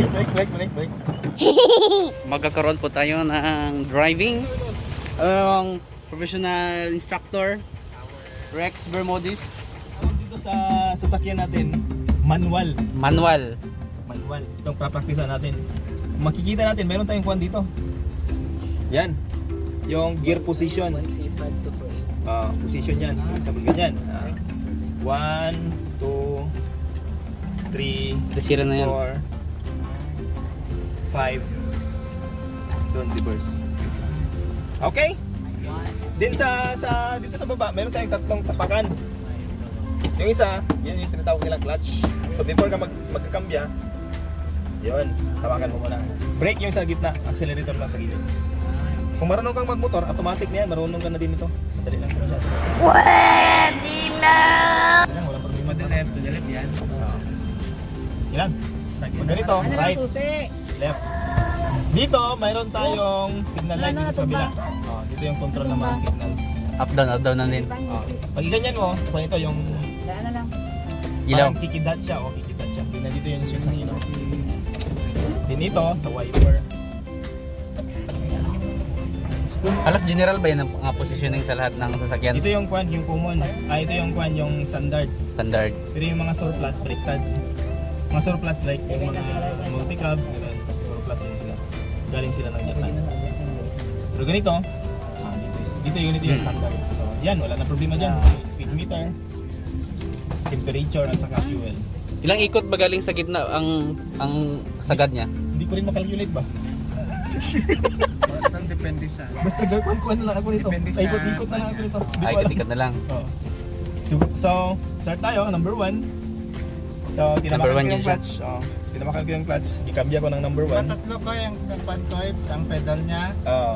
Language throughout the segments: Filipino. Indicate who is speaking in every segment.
Speaker 1: Break.
Speaker 2: Magkakaroon po tayo ng driving. Ang professional instructor Rex Bermudez.
Speaker 1: Dito sa sasakyan natin, manual. Itong prapraktisan natin. Makikita natin, meron tayong kuwan dito. Yan. Yung gear position. Position yan. Sabi ganyan. 1, 2, 3,
Speaker 2: Desira na yan.
Speaker 1: 4, 5. Doon reverse. Okay? Din sa dito sa baba, meron tayong tatlong tapakan. Yung isa, yun yung tinatawag nilang clutch. So before ka magkakambya, yun, tawagan mo muna. Brake yung sa gitna, accelerator lang sa gilid. Kung marunong kang magmotor, automatic na yan, marunong ka na din ito. Madali lang siya masyado.
Speaker 3: Pwede na!
Speaker 1: Walang problema.
Speaker 2: To the left yan.
Speaker 1: Ilan? Pag ganito, right, left. Dito, mayroon tayong signal light dito sa kabila. Dito yung control ng mga signals.
Speaker 2: Up down na din.
Speaker 1: Pag ganyan mo, kung ito yung
Speaker 2: Ilaw.
Speaker 1: parang kikidat siya o kikidat siya. Tingnan dito yung switch ng ilaw. Din ito, sa wiper.
Speaker 2: Alas general ba yun ang positioning sa lahat ng sasakyan?
Speaker 1: Ito yung kwan, yung common. Ito yung kwan, yung standard.
Speaker 2: Standard.
Speaker 1: Pero yung mga surplus, baliktad. Mga surplus like yung mga multi-cab, ganun. Surplus yun sila. Galing sila ng Japan. Pero ganito, dito yung standard. So yan, wala na problema dyan. Speed meter, temperature at saka fuel.
Speaker 2: Ilang ikot ba galing sa gitna ang sagad niya?
Speaker 1: Hindi ko rin makalculate ba?
Speaker 4: Basta depende sa...
Speaker 1: Basta gagawin na lang ako nito.
Speaker 4: Depende sa-
Speaker 1: Ikot-ikot na lang ako nito. Hindi
Speaker 2: Ay,
Speaker 1: ko alam.
Speaker 2: ikot na lang.
Speaker 1: Oo. So, start tayo, number 1. So,
Speaker 2: Number
Speaker 1: tinamakan
Speaker 2: one
Speaker 1: ko yung
Speaker 2: yun siya.
Speaker 1: clutch. Tinamakan ko yung clutch. Ikambya ko ng number 1.
Speaker 4: Matatlo ba yung pan-type, ang pedal niya?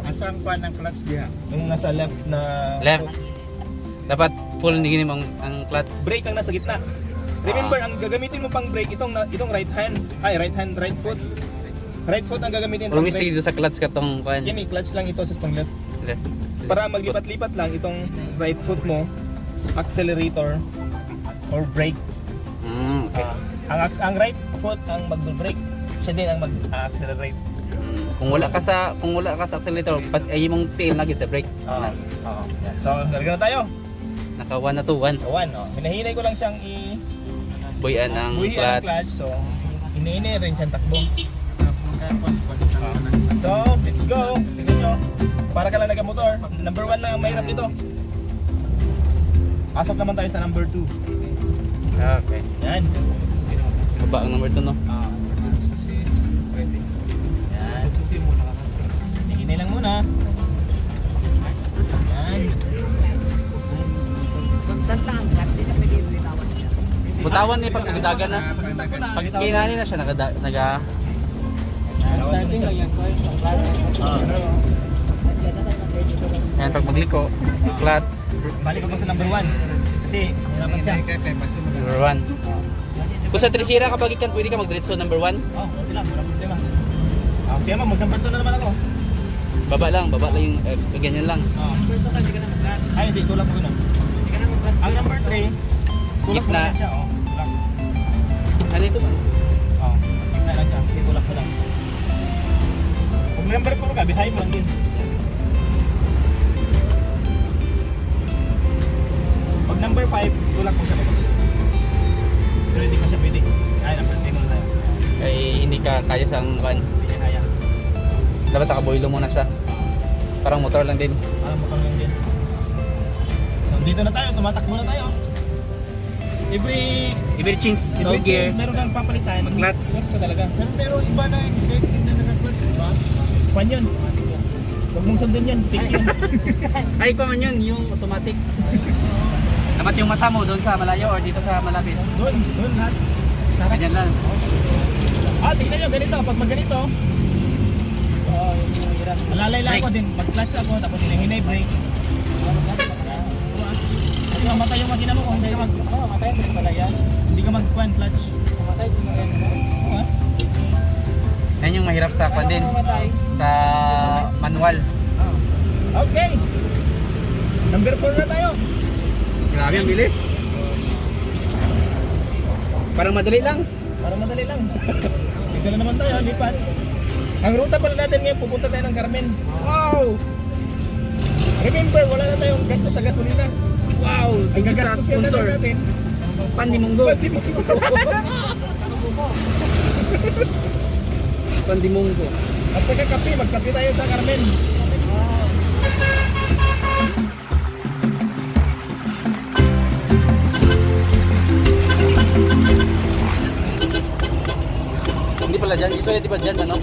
Speaker 4: Asang pa ng clutch diha?
Speaker 1: Yung nasa left na...
Speaker 2: Left. Dapat full niginin mo ang clutch.
Speaker 1: Brake ang nasa gitna. Remember, ang gagamitin mo pang brake, itong right hand. Right foot. Right foot ang gagamitin pang
Speaker 2: Ulmis
Speaker 1: brake.
Speaker 2: dito sa clutch ka tong kuan.
Speaker 1: Yan, clutch lang ito sa pang left.
Speaker 2: Left.
Speaker 1: Para maglipat-lipat lang itong right foot mo, accelerator or brake.
Speaker 2: Okay.
Speaker 1: Ang right foot ang mag-brake, siya din ang mag-accelerate.
Speaker 2: Kung wala ka sa accelerator, ay mong tail na gid sa brake.
Speaker 1: Yan. So, lalagyan na tayo.
Speaker 2: Naka 1 na to 1.
Speaker 1: One, hinahinay ko lang siyang
Speaker 2: Buhian ang
Speaker 1: buhi ang
Speaker 2: clutch.
Speaker 1: clutch. So, hinahinay rin siyang takbo.
Speaker 4: Tapos,
Speaker 1: So, let's go. Tingnan nyo. Para ka lang nag-motor. Number 1 lang ang mahirap dito. Pasok naman tayo sa number 2.
Speaker 2: Okay.
Speaker 1: Yan.
Speaker 2: Baba ang number 2 no.
Speaker 4: susi, pwede.
Speaker 1: Yan. Hinahinay lang muna. Yan.
Speaker 2: Butawan ni pag nagdagan na. Pag kinani na siya naga
Speaker 1: Starting lang yan.
Speaker 2: Yan pag magliko, clutch
Speaker 1: Balik ako sa number 1. Kasi, hirapan siya.
Speaker 2: number 1. Kung sa trisira kapag ikan pwede ka magdiretso number 1.
Speaker 1: Okay lang, wala problema. Okay mo, mag-number 2 na naman ako.
Speaker 2: Baba lang yung ganyan lang.
Speaker 1: Ay, hindi, tulak ko gano'n. Ang number 3, tulak mo
Speaker 2: Gitna.
Speaker 1: lang siya. Tulak.
Speaker 2: Ano ito man?
Speaker 1: Gitna lang siya, kasi tulak mo lang. Kung number 4 ka, behind mo lang din. Pag number 5, tulak mo siya. Pero hindi ko siya pwede. Ay, number 3 muna tayo.
Speaker 2: Kay hindi ka kaya sa kuan.
Speaker 1: Hindi siya kaya.
Speaker 2: Dapat nakaboilo muna siya. Parang motor lang din.
Speaker 1: Parang motor lang din. So, dito na tayo, tumatakbo na tayo.
Speaker 2: Every change no gears.
Speaker 1: Meron kang papalitan,
Speaker 2: Mag-clutch.
Speaker 1: clutch ka talaga.
Speaker 4: Pero iba na yung brake din na naka-clutch, diba?
Speaker 1: Kwan yun. Huwag mong sundin yun, pick yun.
Speaker 2: Ay ko man yun, yung automatic. Dapat yung mata mo doon sa malayo or dito sa malapit.
Speaker 1: Doon lahat. Sarap.
Speaker 2: Ganyan lang.
Speaker 1: Tingnan nyo, ganito. Pag magganito, alalay lang ako din. Mag-clutch ako, tapos hinahinay brake. Kasi mamatay yung makina mo kung hindi ka hindi ka mag-kwan clutch.
Speaker 2: Yan yung mahirap sa kwan din. Sa manual.
Speaker 1: Okay. Number 4 na tayo.
Speaker 2: Grabe ang bilis. Parang madali lang.
Speaker 1: Para madali lang. Dito na naman tayo, lipat. Ang ruta pala natin ngayon, pupunta tayo ng Carmen.
Speaker 2: Wow!
Speaker 1: Remember, wala na tayong gasto sa gasolina.
Speaker 2: Wow!
Speaker 1: Ang
Speaker 2: Thank you sa
Speaker 1: gagastos yan na
Speaker 2: sponsor.
Speaker 1: lang natin.
Speaker 2: Pandimunggo. Pandimunggo.
Speaker 1: At saka kape, magkape tayo sa Carmen.
Speaker 2: Hindi pala dyan. Ito di ba dyan ano?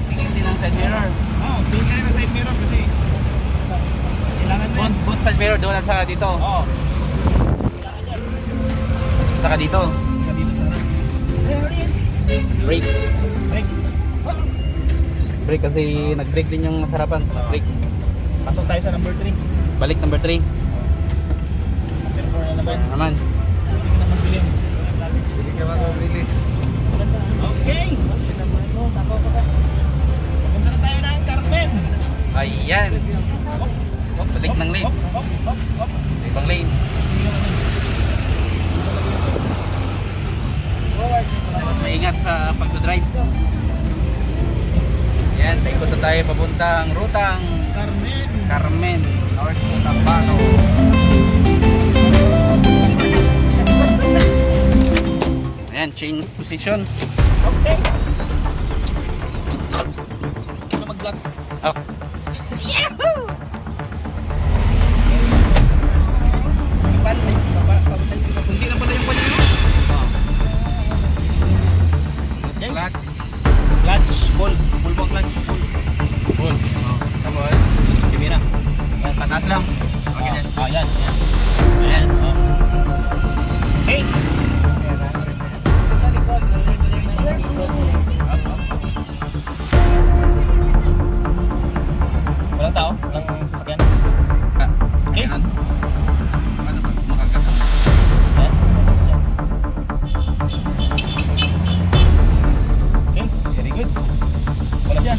Speaker 2: Tingin din ang side mirror.
Speaker 1: Oo, tingin tayo na side mirror kasi kailangan na yan.
Speaker 2: Both side mirror doon at saka dito.
Speaker 1: Oo,
Speaker 2: Saka dito.
Speaker 1: saka dito sa harap.
Speaker 2: Brake.
Speaker 1: Break.
Speaker 2: Brake kasi nag-brake din yung masarapan. Brake.
Speaker 1: Pasok tayo sa number 3.
Speaker 2: Balik number 3.
Speaker 1: Number 4 na naman.
Speaker 2: Naman.
Speaker 1: Hindi ka na magbilin.
Speaker 2: Hindi ka makabili.
Speaker 1: Okay. Punta na tayo ng Carmen.
Speaker 2: Ayan. Oh, balik ng lane.
Speaker 1: Hop, hop, hop, hop.
Speaker 2: Ibang lane. Dapat maingat sa pagdadrive. Yan, paikot na tayo papuntang rutang
Speaker 1: Carmen.
Speaker 2: Carmen, North Cotabato. Ayan, change position.
Speaker 1: Okay. Ano mag-lock?
Speaker 2: Oh. Hindi na pala yung pala.
Speaker 1: Okay.
Speaker 2: Clutch.
Speaker 1: Clutch, ball. Ball mo clutch. Ball.
Speaker 2: Full. Tapos,
Speaker 1: Kimi na.
Speaker 2: yan, pataas lang. Okay, yan.
Speaker 1: Ah, yan.
Speaker 2: Ayan.
Speaker 1: Oh. Okay. Walang tao? Walang sasakyan?
Speaker 2: Ah,
Speaker 1: Okay.
Speaker 2: ayan. Paano ba makagat?
Speaker 1: Ayan. Okay, very good. Wala dyan.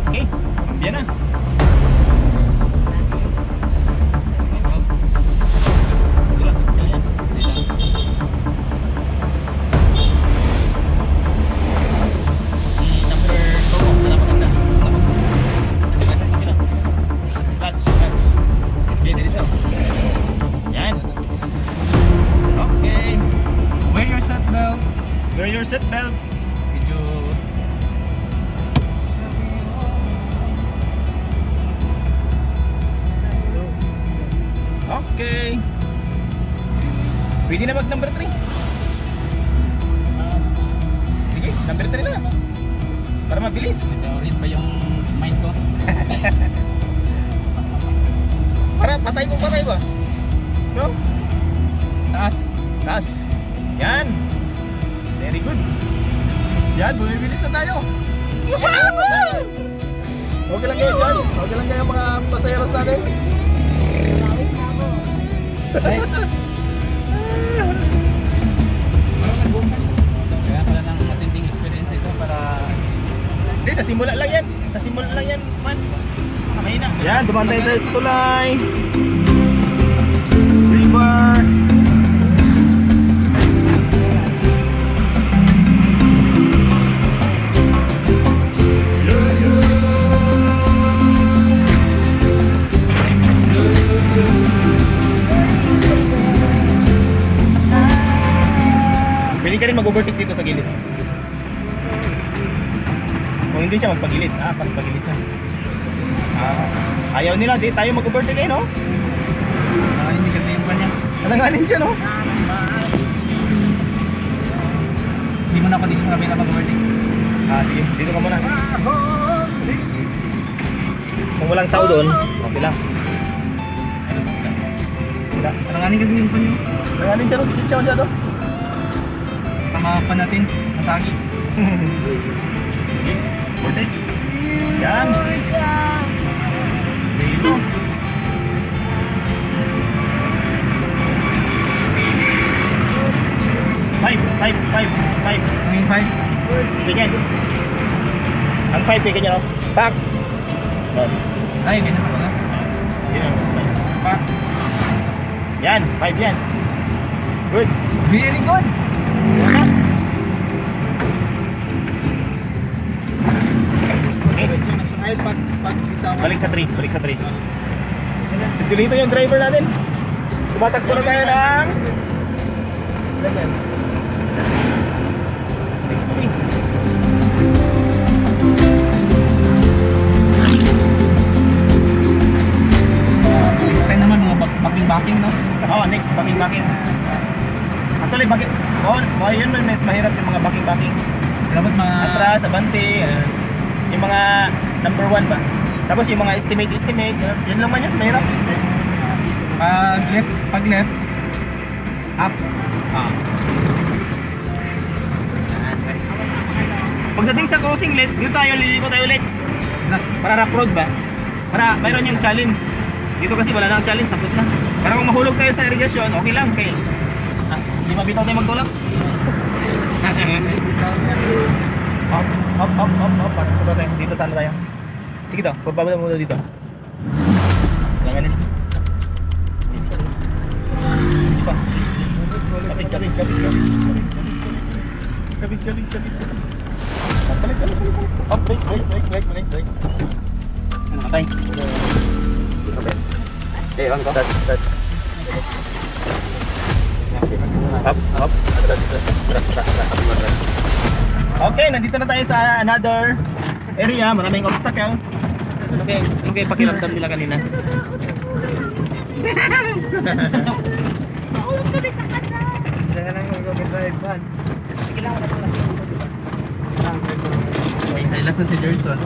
Speaker 1: Okay, yan na. Ito lang, yan, yan. Number 2 mo, wala maganda. Okay na. Clutch, clutch. Okay, diretso. Yan. Okay.
Speaker 2: Wear your seatbelt.
Speaker 1: Wear your seatbelt.
Speaker 2: Medyo
Speaker 1: Okay. Pwede na mag number 3. Sige, number 3 na. Para mabilis.
Speaker 2: Read ba yung mind ko?
Speaker 1: Para patay ba? No?
Speaker 2: Taas.
Speaker 1: Taas. Yan. Very good. Yan, bumibilis na tayo. Okay lang kayo dyan. Okay lang kayo mga pasayeros natin.
Speaker 2: Ay. Kaya pala ng matinding experience ito para
Speaker 1: Hindi, sa simula lang yan. Sa simula lang yan, man. Mahina. Yan, dumaan tayo sa tulay. River. Pwede ka rin mag-overtake dito sa gilid. Kung hindi siya magpagilid. Pagpagilid siya. Ayaw nila, di tayo mag-overtake eh, no?
Speaker 2: hindi ka yung kanya.
Speaker 1: Alanganin siya, no?
Speaker 2: Hindi mo na ako dito sa kabila mag-overtake.
Speaker 1: Sige, dito ka muna. Kung walang tao doon, okay lang. Wala.
Speaker 2: Alanganin kasi yung kanya.
Speaker 1: Alanganin siya, no? Dito siya masyado.
Speaker 2: Tama pa natin. Matagi.
Speaker 1: Overtake. Yan. Dito. Five.
Speaker 2: Ang 5.
Speaker 1: Ganyan. Ang 5 eh, ganyan, no? Back. Yan.
Speaker 2: Ay, ganyan pa pala.
Speaker 1: Yan.
Speaker 2: Back.
Speaker 1: Yan, 5 yan. Good.
Speaker 2: Very good.
Speaker 1: Okay.
Speaker 4: Ay, pag bitaw.
Speaker 1: Balik sa 3. Balik sa 3. Si Julito yung driver natin. Tumatakbo na tayo ng... Ganyan. 60.
Speaker 2: Next time naman mga backing-backing, no?
Speaker 1: Oh, next, backing. Actually, bakit? Oh, yun man, mas mahirap yung mga backing.
Speaker 2: Dapat mga...
Speaker 1: Atras, abante, yung mga number 1 ba? Tapos yung mga estimate, yun lang man yun, mahirap.
Speaker 2: Pag left, up.
Speaker 1: Ah. Pagdating sa crossing, dito tayo, liliko tayo, para rough road ba? Para mayroon yung challenge. Dito kasi wala na ang challenge, tapos na. Para kung mahulog tayo sa irrigation, okay lang, okay. Hindi mabitaw tayo magtulak. Up. Sobra tayo. Dito sana tayo. Sige to, pagbaba muna dito. Langanin. Hindi pa. Kapit. Balik. Up, break.
Speaker 2: Ano ka tayo?
Speaker 1: Okay, on start. Up. Okay, nandito na tayo sa another area. Maraming obstacles. Ano kayo pakiramdam nila kanina?
Speaker 3: Maulog kami sa kanya.
Speaker 2: May highlights na si Jerson.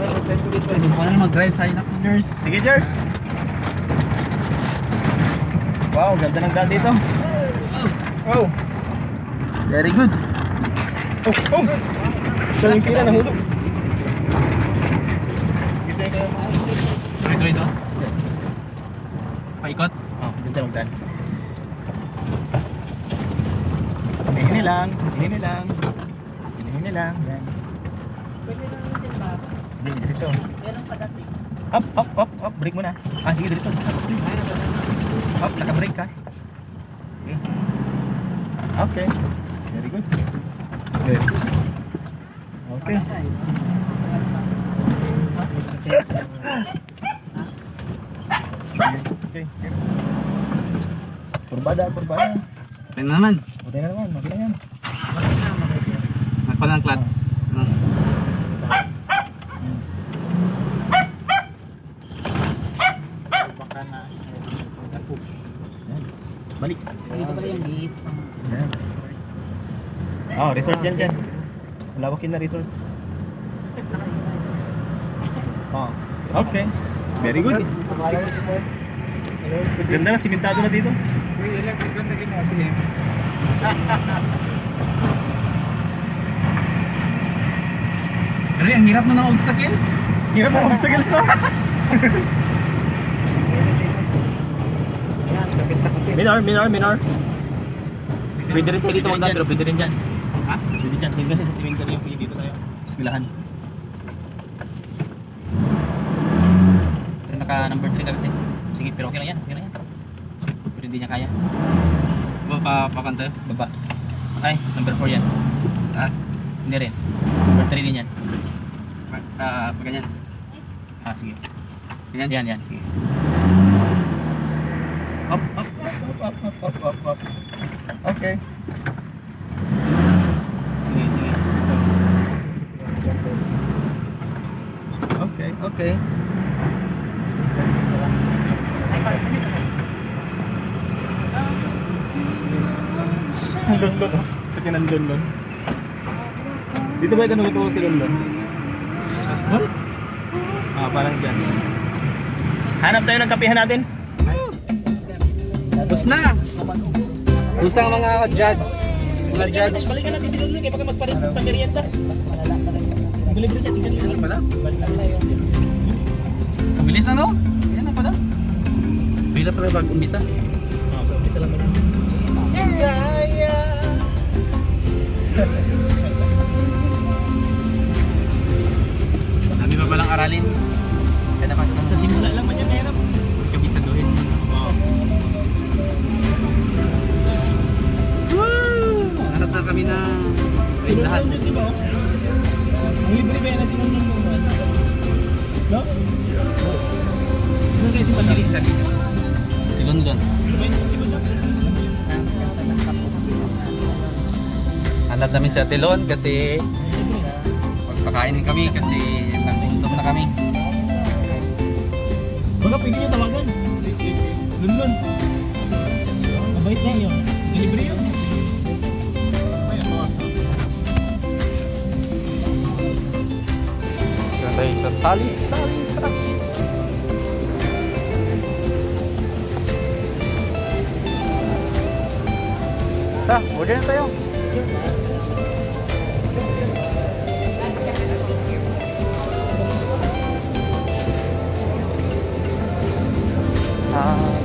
Speaker 2: Doon ko na mag-drive sa highlights ni Jerson.
Speaker 1: Sige, Jers. Wow, ganda ng daan dito. Oh. Very good. Oh. Galing tira na hulog.
Speaker 2: Ito. Paikot.
Speaker 1: Oh, ganda ng daan. Hini lang. Yan. Hindi, diretso. Up. Break mo na. Sige, diretso. Up, naka-break ka. Okay. Very good. Okay. Okay. Kurbada.
Speaker 2: Ito naman.
Speaker 1: Okay na naman, okay na yan.
Speaker 2: Nagpala ng clutch.
Speaker 4: Baka na push.
Speaker 1: Yan. Balik.
Speaker 3: Dito pala yung gate.
Speaker 1: Yan. Oh, resort dyan. Lawakin na resort. Oh, okay. Very good. Ganda na, simentado na dito.
Speaker 4: Ilan second na ginawa si Em?
Speaker 2: Pero ang hirap na ng obstacle.
Speaker 1: Hirap ang obstacles na. Minor. Pwede rin tayo dito magdaan, pero pwede rin dyan.
Speaker 2: Ha?
Speaker 1: Pwede dyan. Pwede kasi sa cemetery yung dito tayo. Eskwelahan. Pero naka number 3 ka kasi. Sige, pero okay lang yan. Pero hindi niya kaya.
Speaker 2: Pakanto.
Speaker 1: Baba. Ay, number 4 yan. Hindi rin. Number 3 din yan.
Speaker 2: Pag ganyan.
Speaker 1: Sige.
Speaker 2: Ganyan.
Speaker 1: Yan. Sige. Up. Okay. Sige. So. Okay. Lunlon. Sa kinanlunlon. Dito ba ito nagtutulong si Lunlon?
Speaker 2: What?
Speaker 1: Parang dyan. Hanap tayo ng kapihan natin.
Speaker 2: Tapos na! Tapos na ang mga judge.
Speaker 1: Balikan natin si Lunlon kaya baka magpamerienda. Ang bilis siya.
Speaker 2: Yan na pala. Kabilis na, no? Yan na pala. Bila pala bago umbisa.
Speaker 1: Isa lang naman.
Speaker 2: Dami pa palang aralin.
Speaker 1: Kaya naman, sa simula lang man yan mahirap.
Speaker 2: Kabisaduhin. kami na
Speaker 1: Sinundan
Speaker 2: lahat.
Speaker 1: yun, di ba? Ang libre ba yan na sinundan mo? No? Sinundan kayo si Pagili.
Speaker 2: Si London.
Speaker 1: Ano ba yun? Sinundan?
Speaker 2: Hanap namin si Atelon kasi magpakain din kami kasi nagutom na kami.
Speaker 1: Baka pwede nyo tawagan.
Speaker 4: Si.
Speaker 1: Lulun. Mabait na yun. Libre yun.
Speaker 4: Ayun, tawag.
Speaker 2: Diyan tayo sa Salis. Order na tayo. Sa